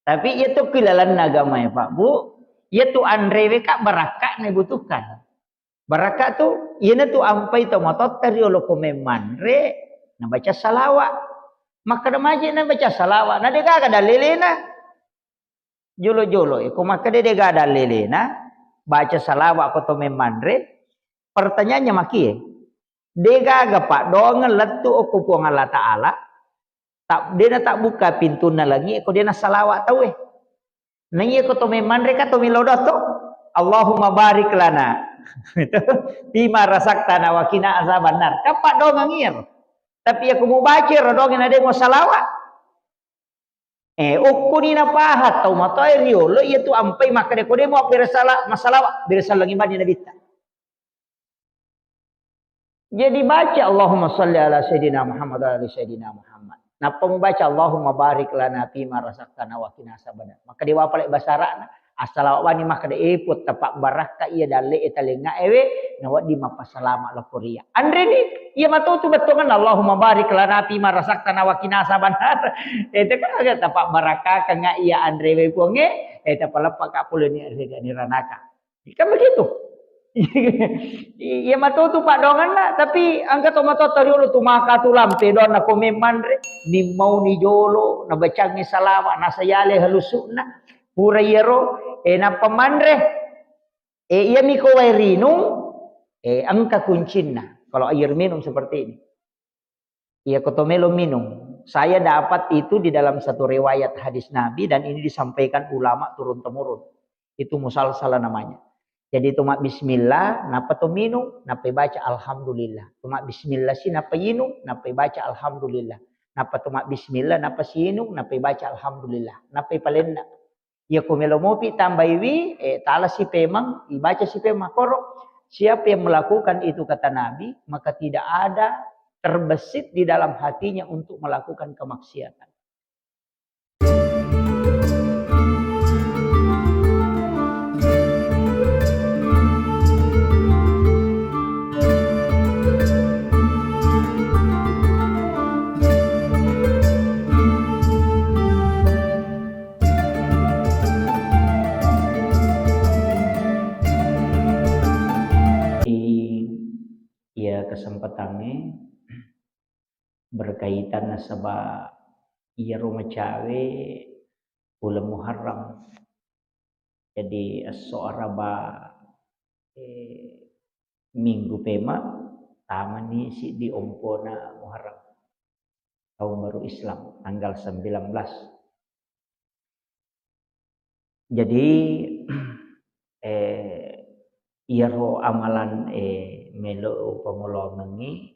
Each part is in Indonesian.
Tapi ia tu kilalan agama ya Pak Bu. Ia tu Andre kak barakat ne butuhkan. Barakat tu ia tu ampai tu motot teriolo komemandre na baca salawat. Maka da majid na baca salawat. Na dia gak dalilina. Jolo-jolo iku maka dia gak dalilina. Baca salawat ko to memandre. Pertanyaannya maki dia gak Pak dongan letu aku puang Allah Ta'ala. Tak dia tak buka pintu na lagi. Aku dia na salawat tahu Nang iya ko to memandre ka to milodot to. Allahumma barik lana. Bima rasaktana wa qina azabannar. Kapak dong ngir. Tapi aku mau baca dong ada mau salawat. Ukuni na pahat tau matoy riolo iya tu ampai maka de ko de mo bersalah masalah bersalah lagi bani nabi. Jadi baca Allahumma shalli ala sayyidina Muhammad wa ala sayyidina Muhammad. Napa membaca Allahumma barik lana fima razaqtana wa qina azabannar. Maka dia wapalek basarana asal wani maka dia iput tapak baraka ia dale etalenga ewe nawat di mapa salama la korea. Andre ni ia matu tu betongan Allahumma barik lana fima razaqtana wa qina azabannar. Itu kan agak tapak baraka kanga ia Andre we puange eta palapak ka pule ni ranaka. Kan begitu. Iya matu tu Pak dongan lah, tapi angkat tomato teriolo tu maka tu lampe don na komemandre ni mau ni jolo na bacang ni salama na sayale halusuna pura yero na pemandre iya mi ko wairinu angka kuncinna kalau air minum seperti ini iya kotomelo minum saya dapat itu di dalam satu riwayat hadis Nabi dan ini disampaikan ulama turun temurun itu musalsalah namanya. Jadi tumak bismillah, napa tu minum, napa baca alhamdulillah. Tumak bismillah si napa yinum, napa baca alhamdulillah. Napa tumak bismillah, napa si yinum, napa baca alhamdulillah. Napa palenna. Ya kumelo mopi tambah iwi, tala si pemang, ibaca si pemang korok. Siapa yang melakukan itu kata Nabi, maka tidak ada terbesit di dalam hatinya untuk melakukan kemaksiatan. Kesempatannya berkaitan nasabah iya rumah cawe bulan Muharram. Jadi seorang minggu pema taman ni si di ompona Muharram tahun baru Islam tanggal 19. Jadi iya ro amalan melo pengulongan ni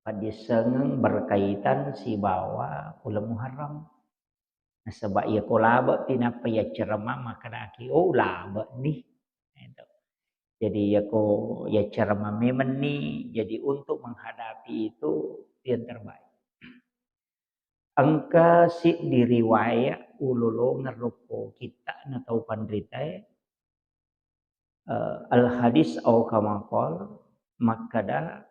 pada sengeng berkaitan si bawa bulan Muharram. Nah, sebab ia kolaba tinapa ia ceramah maka aki laba nih. Jadi ia ceramah memang nih. Jadi untuk menghadapi itu yang terbaik. Angka si diriwayat ulolo ngerupo kita na tau pandritai al hadis au kamakol makada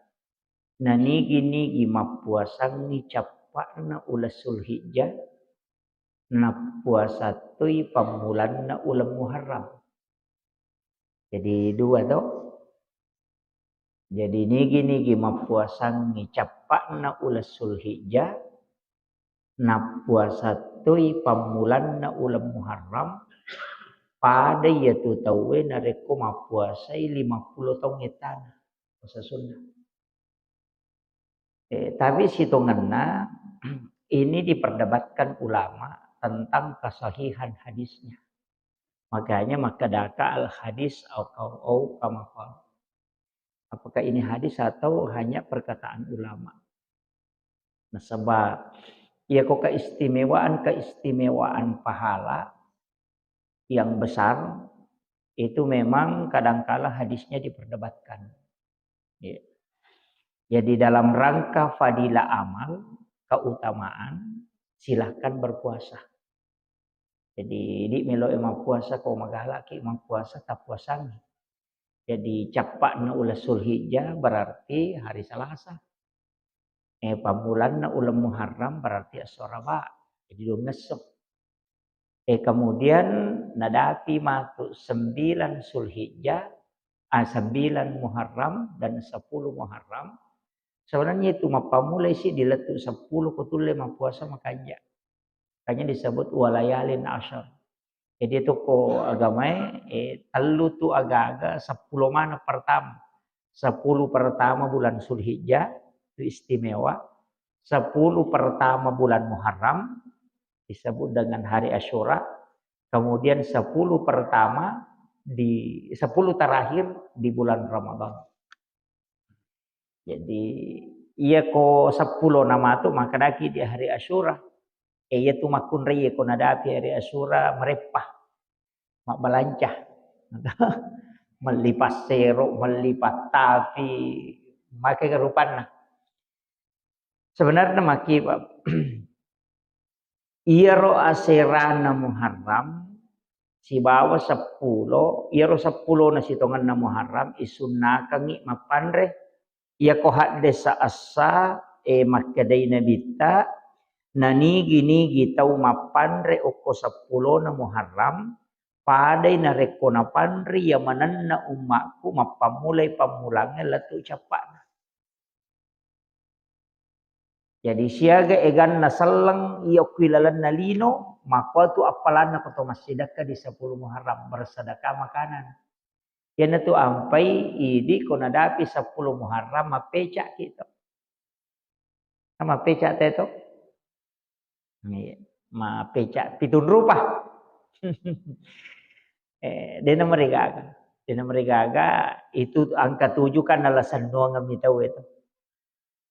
nanigi mapuasang ni capak na ulasul hijjah na puasa tui pamulan na ulam Muharram. Jadi dua toh. Jadi nigi mapuasang ni capak na ulasul hijjah na puasa tui pamulan na ulam Muharram pada yaitu tahu nareko mapuasai 50 tahun etan puasa sunnah. Tapi situnganna ini diperdebatkan ulama tentang kesahihan hadisnya. Makanya makadaka al hadis au kamakal. Apakah ini hadis atau hanya perkataan ulama? Nah, sebab ya kok keistimewaan pahala yang besar itu memang kadangkala hadisnya diperdebatkan. Ya. Jadi dalam rangka fadilah amal, keutamaan, silahkan berpuasa. Jadi di melo emang puasa kau magalaki emang puasa tak puasang. Jadi capak na ulasul hijjah berarti hari Selasa. Pamulan na ulam Muharram berarti asoraba. Jadi dua ngesok. Kemudian nadapi matu 9 Zulhijjah, 9 Muharram dan 10 Muharram. Sebenarnya itu mapamulai sih diletuk 10 kutule puasa makanya. Makanya disebut walayalin asyar. Jadi itu ko agama telu tu agak-agak 10 mana pertama. 10 pertama bulan Zulhijjah itu istimewa. 10 pertama bulan Muharram disebut dengan hari Asyura. Kemudian 10 pertama 10 terakhir di bulan Ramadan. Jadi iya ko 10 nama tu maka daki di hari Asyura. Iya tu makun raya ko nadapi hari Asyura merepah. Mak balancah. Melipat serok, melipat tapi makai kerupan. Sebenarnya maki iro aserana Muharram si bawa 10, iro 10 na sitongan na Muharram isunna kangi mapanre ia kohat desa asa makaday na bita nani gini gitaw mapanre oko 10 na Muharram paday na reko na panri yamanan na umakku mapamulay pamulangnya latu capak. Jadi siaga egan na salang iya kuilalan na lino maka tu apalan na kato masidaka di 10 Muharram bersedekah makanan. Yan na tu ampai idi ko nadapi 10 Muharram mapecak kita. Mapecak teto. Mapecak pitun rupa. Dena mereka itu angka 7 kan alasan nuangan mitau itu.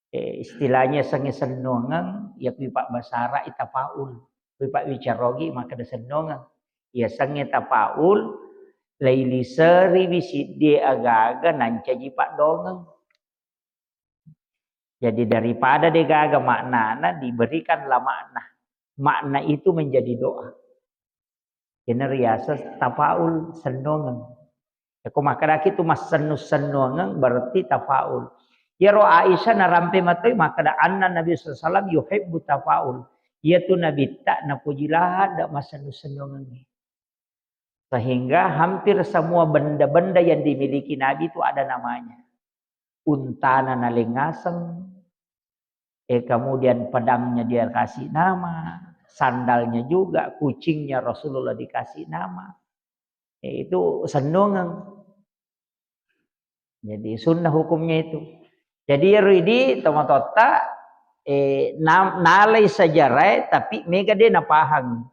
Istilahnya sange senongan ya pipak basara ita paul pipak wicarogi maka ada senongan ya sange tapaul laili seri bisit dia aga-aga nanca jipak dongang. Jadi daripada degaga maknana diberikanlah makna itu menjadi doa. Kena riasa tapaul senongan. Aku makaraki tu mas senongan berarti tapaul. Ya roh Aisyah narampe matoi maka da anna Nabi SAW yuhibbu tafaul. Ya tu Nabi tak na pujilah dak masa senongan ni. Sehingga hampir semua benda-benda yang dimiliki Nabi itu ada namanya. Untana nalengaseng. Kemudian pedangnya dia kasih nama, sandalnya juga, kucingnya Rasulullah dikasih nama. Itu senongan. Jadi sunnah hukumnya itu. Jadi ridi tomatota nalai sejarah tapi mega dia napahang.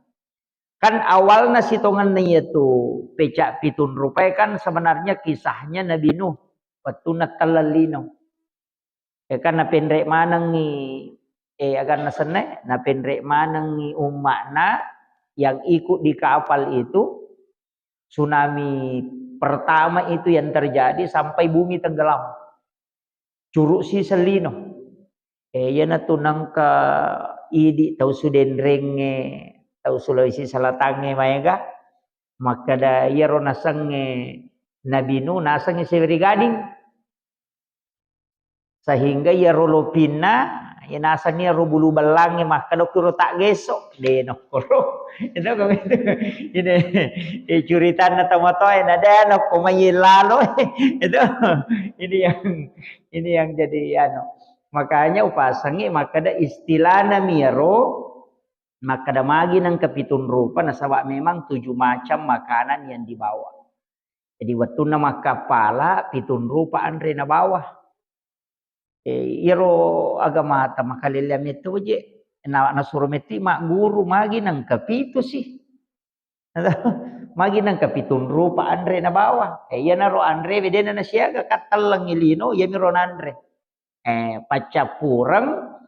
Kan awalnya sitongan itu pecak pitun rupai kan sebenarnya kisahnya Nabi Nuh petunat talalino. Kan napendrek manangi agar nasene napendrek manangi umakna yang ikut di kapal itu tsunami pertama itu yang terjadi sampai bumi tenggelam. Curug si selino. Yana tunang ka idi tau suden renge tau Sulawesi Selatange mayaga. Maka da yaro nasange Nabi Nuh nasange severi gading. Sehingga yaro lopina ya nasange ro bulu balange maka do kuro tak gesok de no kuro. Itu kami itu. Ini curitan na tomato ada no komayilalo. Itu ini yang jadi makanya upasangi maka ada istilah namiro maka ada magi nang kepitun rupa nasabak memang 7 macam makanan yang dibawa. Jadi waktu nama kapala pitun rupa andre na bawah. Iro agama ta makalilam itu je na surumeti mak guru magi nang kapitu sih. Magi nang kapitun rupa andre na bawah. Iya na ro andre bedena na siaga katalang ilino ya miro andre. Pacapurang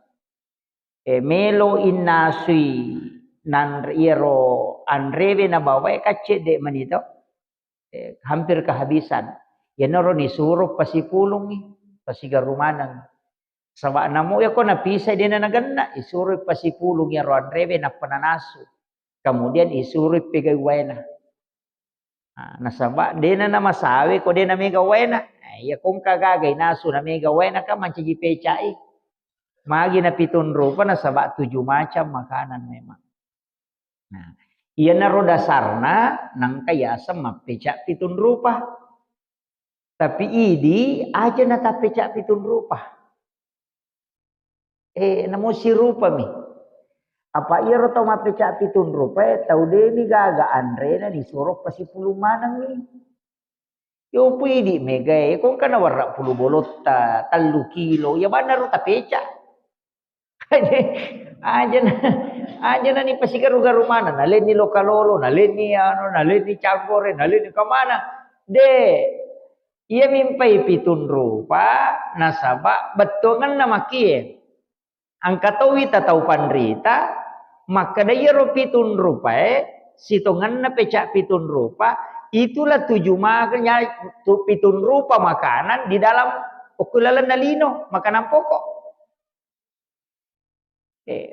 melo innasui nan iro andre na bawah kace de manito. Hampir kehabisan. Ya na ro ni suruh pasipulong ni pasigarumanan. Sawa namo ya ko napisay din na nagana isuruh pasipulong ya ro andre na pananasu. Kemudian isuruh pegawena. Nasaba din na masawi ko din na may gawena. Ya kung kagagay naso na may gawena ka mancigi pecai. Magi na pitun rupa nasaba 7 macam makanan memang. Nah, Iya naro dasarna nang kaya sama pecak pitun rupa. Tapi idi aja nata pecak pitun rupa. Namo si rupa mi. Apa iya ro tau ma pecak pitun rupa tau deh ni gaga Andre na disuruh pasi puluh manang ni. Yo pwede mega kung kana warra puluh bolota 3 kilo ya benar ta pecak. Aja na ni pasigaru-garu mana, nalin ni lokalolo, nalin ni ano, nalin ni cangkore, nalin ni kamana. De, iya mimpai pitun rupa, nasaba, betongan na makie. Ang katawi tatau pandrita, maka daya ro pitun rupa sitongan na pecak pitun rupa, itulah 7 makanya pitun rupa makanan di dalam ukulalan nalino, makanan pokok.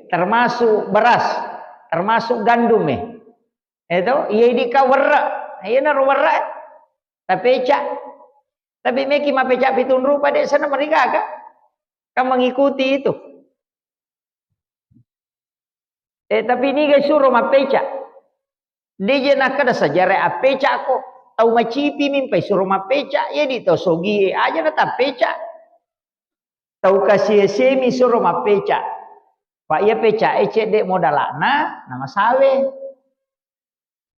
Termasuk beras, termasuk gandum itu iya di kawarra, iya naruh warra, tapi pecak, tapi meki ma pecak pitun rupa dek sana mereka kan mengikuti itu. Tapi ini guys suruh ma pecak, dia nak ada sejarah pecak kok, tahu macipi mimpi suruh ma pecak, ya di tahu sogi aja nata pecak, tahu kasih semi suruh ma pecak. Pak iya pecak cek dek modalana nama sawe.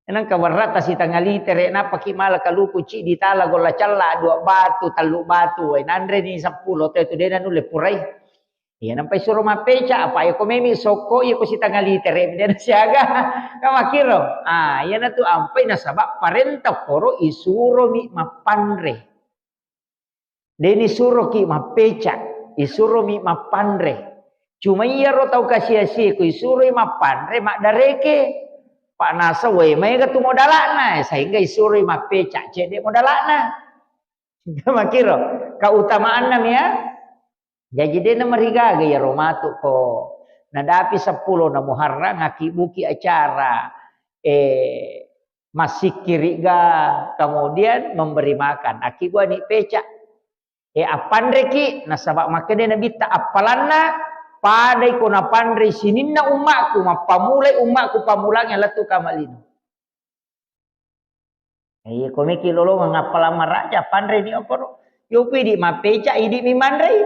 Enang kawarat tasi tangali terek na paki mala kalu kuci di tala gola calla 2 batu 3 batu nandre ni 10 tu dia nanu lepurai. Iya nampai suruh ma pecak apa ya komemi soko iya kusi tangali terek dia siaga. Kamakiro. Iya na tu ampai na sabab parenta koro isuro mi mapandre. Deni suruh ki ma pecak, isuro mi mapandre. Cuma iya ro tau kasih-kasih ku isuro mapan re mak dareke pak nasa we mai ka tu modalana sehingga isuro ma pecak cede modalana makiro keutamaan nam ya jadi dena meriga ya romatu ko nadapi 10 na muharram ngaki buki acara masih kiriga kemudian memberi makan aki gua ni pecak apan reki nasabak makanya nabi ta apalana padai kona pandri sininna umakku mapamulai umakku pamulangnya latu kamalino. Iya komiki lolo ngapala maraja pandri ni oporo. Yopi di mapeca idi mi mandrai.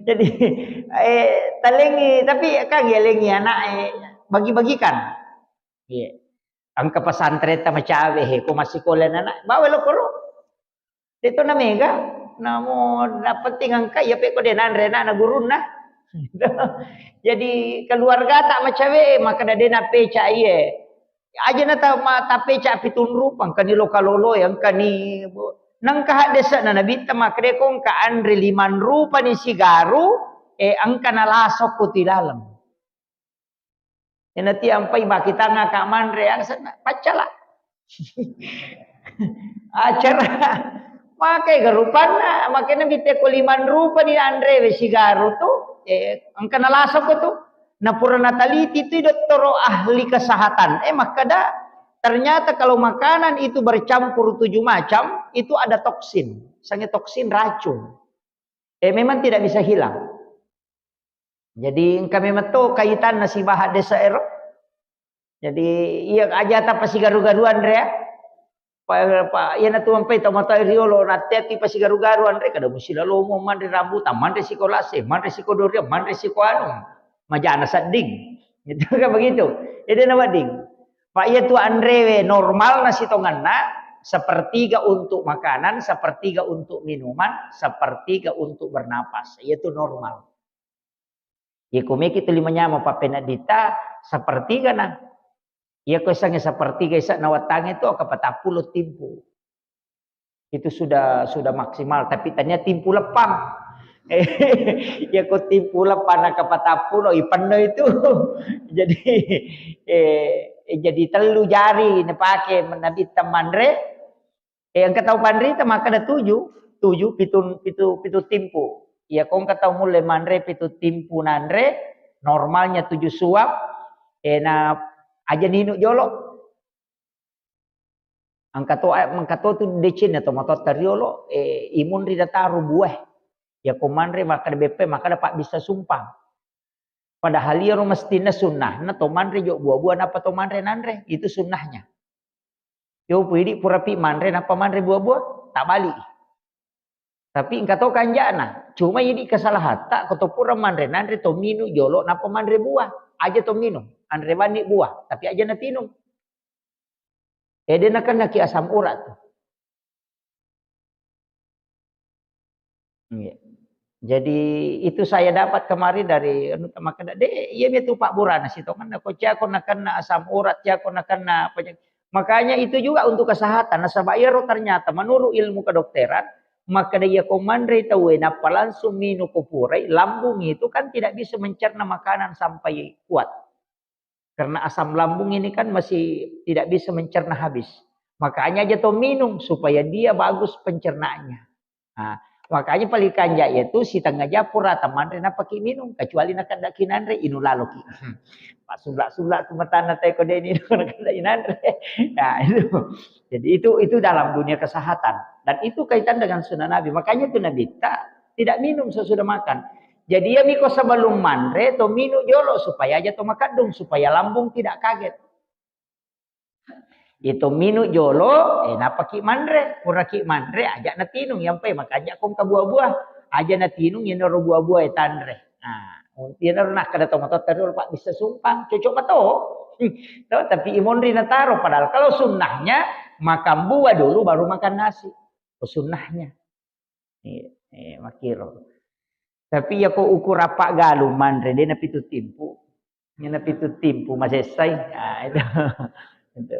Jadi talengi tapi kang yelengi anak bagi-bagikan. Iya. Angka pesantren ta macawe ko masih kolen anak bawa lo koro. Itu na mega. Namun penting angka ya peko denan rena na gurun nah. Jadi keluarga tak macam maka dena peca iye. Aja na ta mata peca pitun rupang kani lokalolo yang kani nang kahadesa na nabita makre kong ka andre 5 rupa ni sigaru angka nalasok ko tilalam. Nanti ampai bakita nga ka manre ang sana pacala. Acara makai garupana makanya bite ko 5 rupa ni Andre sigaru tu angka nalasok ko tu napura nataliti tu dokter ahli kesehatan makada ternyata kalau makanan itu bercampur 7 macam itu ada toksin sangat toksin racun memang tidak bisa hilang jadi kami metu kaitan nasi bahat desa ero jadi iya aja ta pasigaru-garu Andre Pak, iya na tuampai tamata riolo na teti pasi garu-garu andre kada musila lomo mandre rambutan mandre sikolase mandre sikodoria mandre sikoano majana sading gitu kan begitu itu nama ding Pak iya tu andre normal na sitonganna sepertiga untuk makanan sepertiga untuk minuman sepertiga untuk bernapas itu normal ya kumeki tu limanya mau papenadita sepertiga na ya kesangnya seperti gesak nawatang itu ke 40 timpu. Itu sudah maksimal tapi tanya timpu lepang. Ya kok timpu lepang ke 40 ipanno itu. Jadi jadi telu jari ne pakai menabi tamandre. Yang ketau pandri maka ada 7 pitu timpu. Ya kong ketau mulai mandre pitu timpu nandre normalnya 7 suap. Na aja nino jolo angkato tu decin atau motor teriolo imun rida taru buah ya komandre maka BP maka dapat bisa sumpang Padahal ia mestinya sunnah. Nah tomandre jok buah-buah napa tomandre nandre. Itu sunnahnya. Yo pidi purapi mandre napa mandre buah-buah. Tak balik. Tapi engkau tahu kanjana. Cuma ini kesalahan. Tak kau pura mandre nandre to minu jolo napa mandre buah. Aja to minum. Andre bani buah. Tapi aja na tinum. Dia nak naki asam urat. Jadi itu saya dapat kemarin dari maka iya itu Pak Burana situ kan aku cakon kena asam urat cakon kena penyakit. Makanya itu juga untuk kesehatan. Nasabayaro ternyata menurut ilmu kedokteran maka dia komandre tahu napa langsung minum kupurai lambung itu kan tidak bisa mencerna makanan sampai kuat. Karena asam lambung ini kan masih tidak bisa mencerna habis. Makanya aja tuh minum supaya dia bagus pencernaannya. Nah, makanya paling kanja itu si tengah japur atau mandre na pakai minum kecuali nak ada kinandre inu lalu ki. Pak sulak kemetana teko deni nak ada inandre. Nah itu. Jadi itu dalam dunia kesehatan dan itu kaitan dengan sunnah Nabi. Makanya itu Nabi tidak minum sesudah makan. Jadi ya miko sebelum mandre to minum jolo supaya aja to makadung supaya lambung tidak kaget. Itu minum jolo, napa ki mandre, pura ki mandre, ajak na tinung, yampai makanya kong ka buah-buah, aja na tinung, yan naro buah-buah tandre. Nah, yan naro nak kada tomato terus Pak bisa sumpang, cocok mato. Tapi imondri na taro, padahal kalau sunnahnya makan buah dulu baru makan nasi. Sunnahnya. Makiro. Tapi ya kok ukur apa galu mandre, dia na pitu timpu. Dia na pitu timpu masih say. Nah, itu.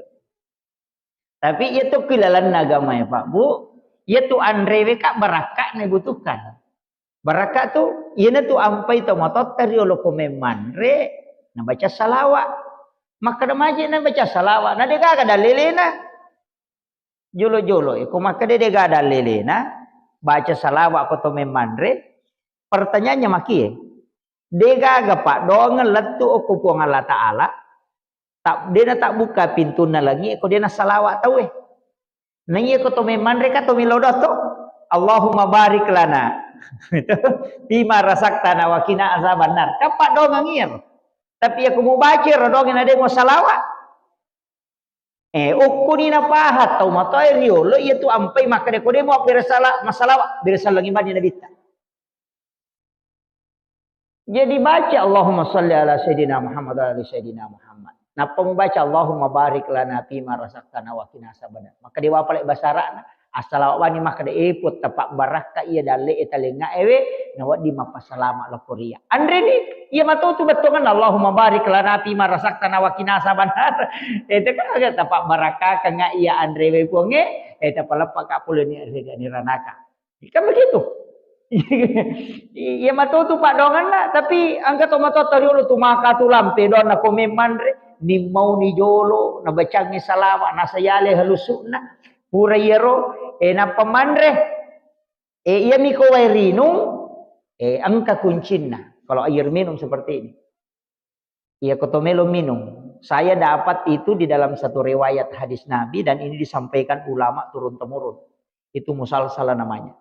Tapi itu kilalan agama ya Pak Bu. Itu Andre kak baraka nih butuhkan. Baraka tuh, iya tuh ampai to motot teri olo komemandre, na baca salawat. Maka remaja na baca salawat. Na dega kada lelena. Jolo-jolo, ko maka dega ada lelena, baca salawat ko to memandre. Pertanyaannya maki ya. Dega ga Pak dong letu o kupuang Allah Ta'ala. Dia tak buka pintu na lagi, ko dia na salawat tahu Nanti ko to memandre ka to milodo to. Allahumma barik lana. Bima rasaktana wa qina azabannar. Kapak dong ngir. Tapi aku mau baca rodong ada mau salawat. Ukuni na pahat tau matoy riolo itu ampai maka de ko de mo bersalah masalah bersalah ngibani nabita. Jadi baca Allahumma salli ala sayyidina Muhammad wa ala sayyidina Muhammad. Nah pembaca Allahumma barik lana fima razaqtana wa qina azabannar. Maka dia wapalek basarana asal wani maka de eput tapak baraka ia dalle etalenga ewe nawat di mapasalama loporia. Andre ni ia matu tu betongan Allahumma barik lana fima razaqtana wa qina azabannar. Itu kan agak tapak baraka kanga ia Andre we ponge eta palapak kapuleni ni ranaka. Kan begitu. Ia matu tu pak dongan lah tapi angkat tomato tariolo tu maka tu lampe don na komemandre ni mau ni jolo na bacangi salawat na sayale halusuna pura yero na pamandre iya mi ko wairinu angka kuncina kalau air minum seperti ini iya kotomelo minum saya dapat itu di dalam satu riwayat hadis Nabi dan ini disampaikan ulama turun temurun itu musalsalah namanya.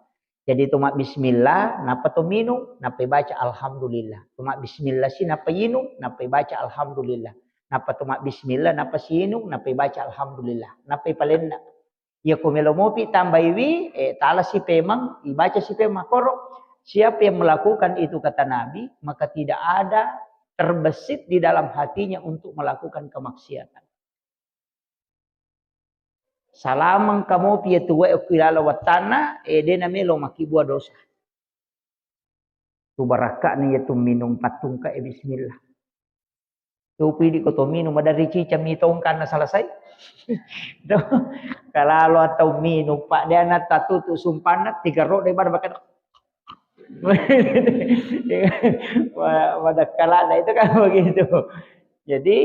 Jadi tumak bismillah, napa to minum, napa baca alhamdulillah. Tumak bismillah si napa yinum, napa baca alhamdulillah. Napa tumak bismillah, napa si yinum, napa baca alhamdulillah. Napa palenna. Ya kumelo mopi tambaiwi, tala si pemang, ibaca si pemang koro. Siapa yang melakukan itu kata Nabi, maka tidak ada terbesit di dalam hatinya untuk melakukan kemaksiatan. Salamang kamu pia tuwa ukilala watana dena melo makibua dosa. Tu baraka ni yaitu minum patung ka bismillah. Tu pidi ko to minum dari cica mitong kana selesai. Kalau atau minum pak dia na tatutu sumpana 3 ro daripada makan. Pada kala itu kan begitu. Jadi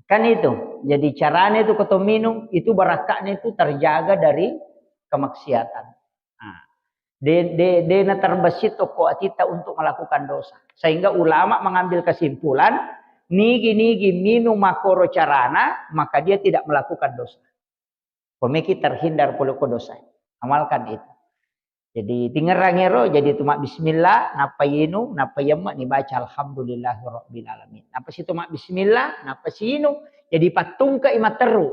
kan itu. Jadi caranya itu keto minum itu barakahnya itu terjaga dari kemaksiatan. Nah, dena terbesit toko kita untuk melakukan dosa. Sehingga ulama mengambil kesimpulan nigi minum makoro carana maka dia tidak melakukan dosa. Pemiki terhindar puluh dosa. Amalkan itu. Jadi tingerangero jadi tu mak bismillah napa yinu napa yamma ni baca alhamdulillahirabbil alamin. Napa situ mak bismillah napa sinu jadi patung ke imateru.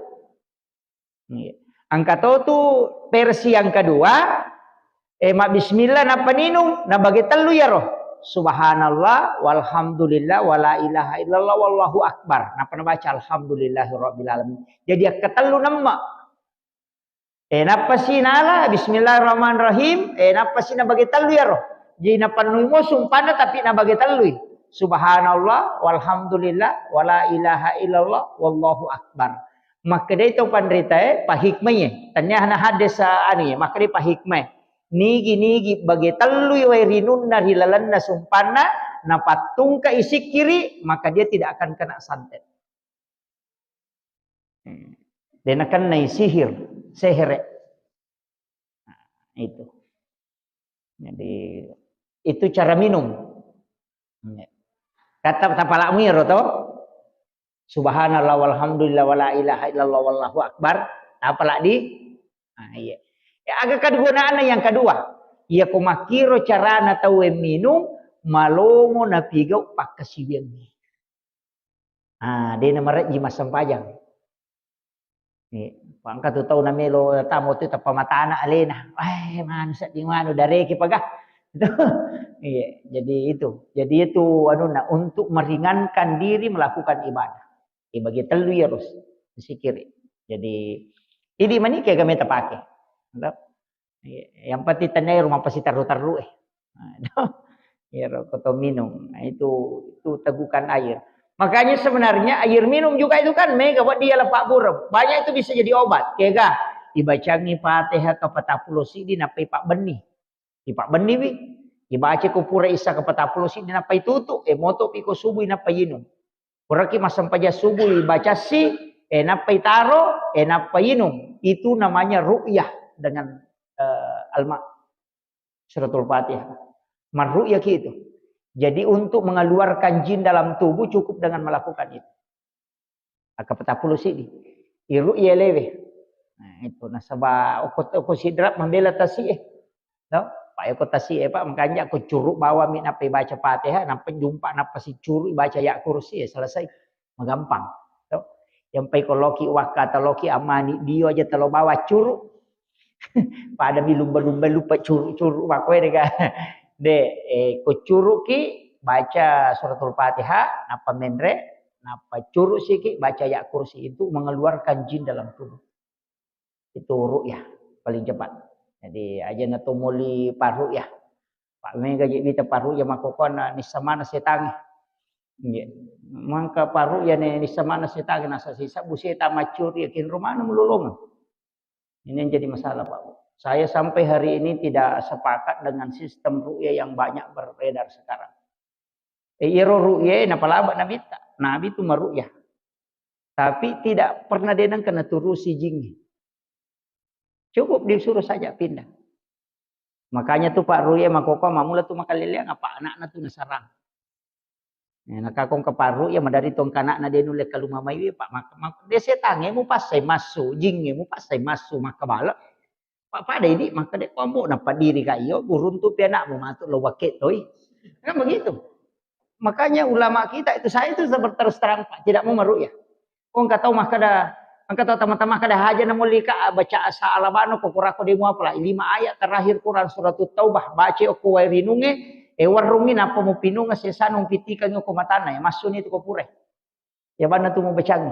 Angka tu versi yang kedua mak bismillah napa ninu na bagi telu ya roh. Subhanallah walhamdulillah wala ilaha illallah wallahu akbar. Napa baca alhamdulillahirabbil alamin. Jadi ketelu nama. Napa sih nala bismillahirrahmanirrahim napa sih na bagi telu ya roh jadi na panui mo sumpana tapi na bagi telu subhanallah walhamdulillah wala ilaha illallah wallahu akbar maka dia itu pandrita pahikmahnya tanya na hadis ani maka dia pahikmah nigi bagi telu wa rinun hilalanna sumpana na patung ka isi kiri maka dia tidak akan kena santet dan akan naik sihir. Nah, itu. Jadi itu cara minum. Kata tapalakmu ya roto. Subhanallah walhamdulillah wala ilaha illallah wallahu akbar. Apalak di? Nah, iya. Ya, agak kegunaan yang kedua. Ya kumakiro carana tahu minum malongo na pigau pak kasibiang ni. Ah, dia nama jima sempajang. Pangkat tu tahu namelo tamu tu tapamata anak alena. Man sa jingmano dari kipagah. Iya, jadi itu untuk meringankan diri melakukan ibadah. Bagi telu ya harus disikiri. Jadi ini mani kayak kami terpakai. Yang pasti tanai rumah pasti taruh. Ya koto minum. Nah, itu tegukan air. Makanya sebenarnya air minum juga itu kan mega buat dia lepak buruk. Banyak itu bisa jadi obat. Kega dibacangi Fatihah ke 40 sidi napai pak benih. Di pak benih wi. Dibaca ku pura isa ke 40 sidi napai tutu. Moto piko subuh napai yinum. Pura ki masam paja subuh dibaca si napai taro napai yinum. Itu namanya ru'yah dengan alma suratul Fatihah. Marru'yah gitu. Jadi untuk mengeluarkan jin dalam tubuh cukup dengan melakukan itu. Aka petapuluh sidi. Iru ia lewe. Nah itu nasabah aku sidrat membela tasih. No? Pak aku tasih Pak makanya aku curuk bawa min apa baca Fatihah nampak jumpa napa si curuk baca ya kursi selesai. Magampang. No? Yang pai koloki wakata loki amani dia aja telo bawa curuk. Pada lumba-lumba lupa curuk makwe deka. Kucuruki baca suratul Fatihah, napa mendre, napa curuk siki baca ya kursi itu mengeluarkan jin dalam tubuh. Itu ru'yah paling cepat. Jadi aja natumuli paru ya. Pak mega jadi bita paru ya makokona ni samana setangi. Mangka paru ya ni samana setangi nasa sisa buseta macur yakin rumana melulung. Ini yang jadi masalah Pak. Saya sampai hari ini tidak sepakat dengan sistem ru'yah yang banyak beredar sekarang. Iro ru'yah napa laba nabi tak? Nabi itu meru'yah. Tapi tidak pernah denang kena turu si jingnya. Cukup disuruh saja pindah. Makanya tuh Pak ru'yah makoko mamula tuh makaliliang apa anak-anak tuh nasarang. Nakakong kaparu ya madari tong kanak na dia nulek kalumamay Pak mak dia setange mo pasay masu jingnya mo pasay masu makabala. Pak pada ini maka dek kamu napa diri kayo buruntu pianak mo matuk lo wakit toy. Kan begitu. Makanya ulama kita itu saya itu terus terang Pak tidak mau meru'yah. Kong katau mah kada angkat teman-teman kada haja na mulika baca asa alabano ko kurako di mo pala 5 ayat terakhir Quran surat Taubah baca ko wai rinunge warungin apa mo pinunga sesanong pitikan ko matana ya masuni itu ko pure. Ya bana tu mo bacangi.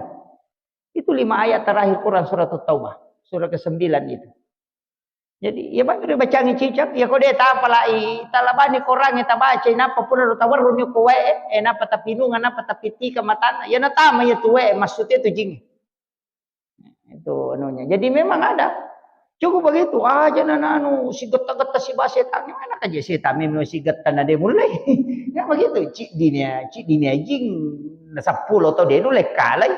Itu 5 ayat terakhir Quran surat Taubah surah ke-9 itu. Jadi ya bang udah bacangi cicak ya kode ta palai talabani korang eta baca napa pun ro tawarun yo ko wae napa tapinunga napa tapitika matana ya natama ya tuwe maksudnya itu jing. Itu anunya. Jadi memang ada. Cukup begitu aja nanu si geta-geta si basetan mana aja setan memang si geta na de mulai. Ya begitu cik dinia jing na 10 atau dia nulek kalai.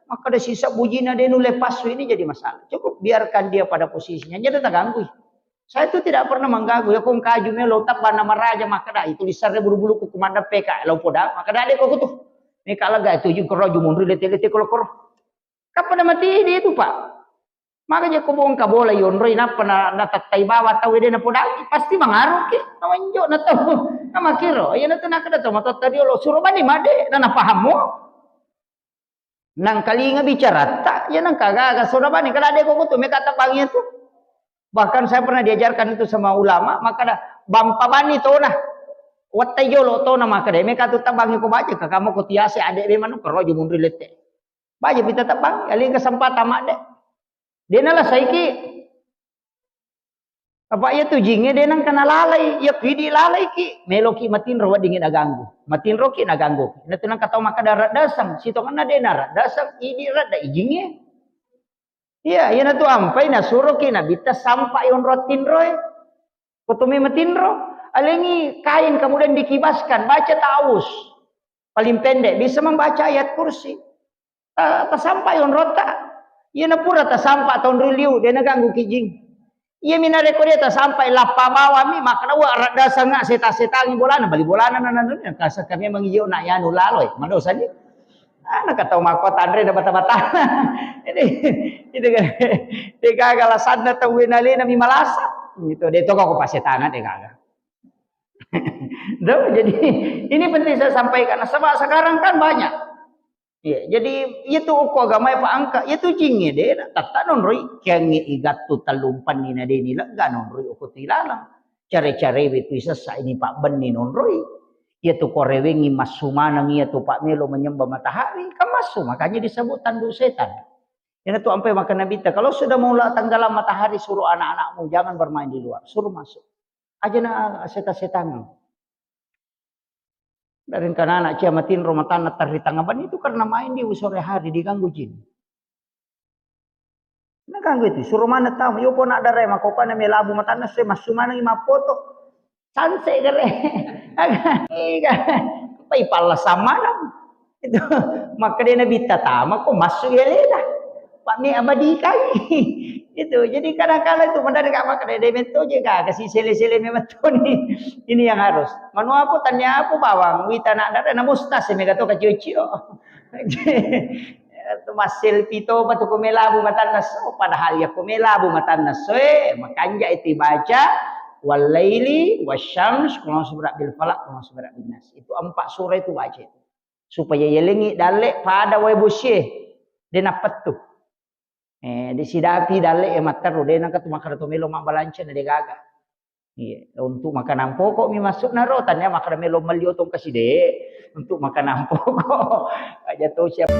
Maka ada sisa bujina dia nulai pasu ini jadi masalah. Cukup biarkan dia pada posisinya. Jangan terganggu. Saya itu tidak pernah mengganggu. Ya kong kaju melo tak nama raja maka dah itu tulisannya bulu-bulu ku komandan PK lo poda maka dah kok tuh. Ini kalau gak itu juga roju mundur lete-lete kalau. Kapan mati ini itu Pak? Makanya ko buong kabola yun roy na natatay bawa tawi din na podagi pasti mangaruh ke nawanjo na to na makiro ayan na to nakada to matotariolo suruh bani made na napaham mo nang kalinga bicara tak yan ang kagaga suruh bani kada de ko to may katapangnya to bahkan saya pernah diajarkan itu sama ulama maka bampabani to na watay yolo to na maka de may katutabangi ko baje ka kamo ko tiase ade be manu karo jumun rilete baje pita tapang aling kesempatan mak de dia nalah saiki apa ya tu jinge dia nang kana lalai ya pidi lalai ki meloki matin ro dingin aganggu matin ro ki naganggu na tunang kataw makadarat dasang sito kana de narat dasang idi rada ijinge iya ya na tu ampai na suro ki na bita sampai on rotin roy kutumi matin ro alengi kain kemudian dikibaskan baca taus paling pendek bisa membaca ayat kursi tak sampai on rota iya na pura ta sampai tahun riliu dia naganggu kijing iya minare ko dia ta sampai lapa bawa mi makna wa rada sanga seta-setangi bolana bali bolana nanun kasa kami mangiyo na yanu laloy madosa ni anak katau makot andre na bata-bata ini itu kan dia kagak sadna tawin ali na mi malasa gitu dia to ko pasetangan dia kagak jadi ini penting saya sampaikan sebab sekarang kan banyak. Ya, jadi itu uko agama pa angka itu jinge de tatanon roy kengi igattu talumpan ni na de nila ganon roy uko tilalang care-care itu sesa ini pak benin non roy itu korewengi masumanang itu pak melo menyembah matahari kamasu makanya disebut tandu setan ya itu sampai makan nabi kalau sudah mau tenggelam matahari suruh anak-anakmu jangan bermain di luar suruh masuk aja na setan-setan dari karena anak ciamatin rumah tanah tanggapan itu karena main di sore hari diganggu jin. Nah ganggu itu suruh mana tahu yo pun ada rema kok kana melabu matana se masumana ima foto sanse gere. Ega pai pala samana itu maka dia nabi tatama kok masuk ya leda. Pak mi abadi kai. Itu jadi kadang-kadang itu benar enggak maka dia bento juga kasih sele-sele memang nih ini yang harus manu apa tanya apa bawang wita nak ada na mustas me gato ka cucio itu masil pito batu kumelabu matanas padahal ya kumelabu matanas makanya itu baca walaili wasyams qul subra bil falaq qul subra bin nas itu 4 surah itu wajib supaya yelengi dalek pada wae busyeh dia petuh di sidapi dalek matar de nang katu makara to melo mabalancha na de gaga untuk makanan pokok mi masuk na rotan ya makara melo malio tong kaside untuk makanan pokok aja to siap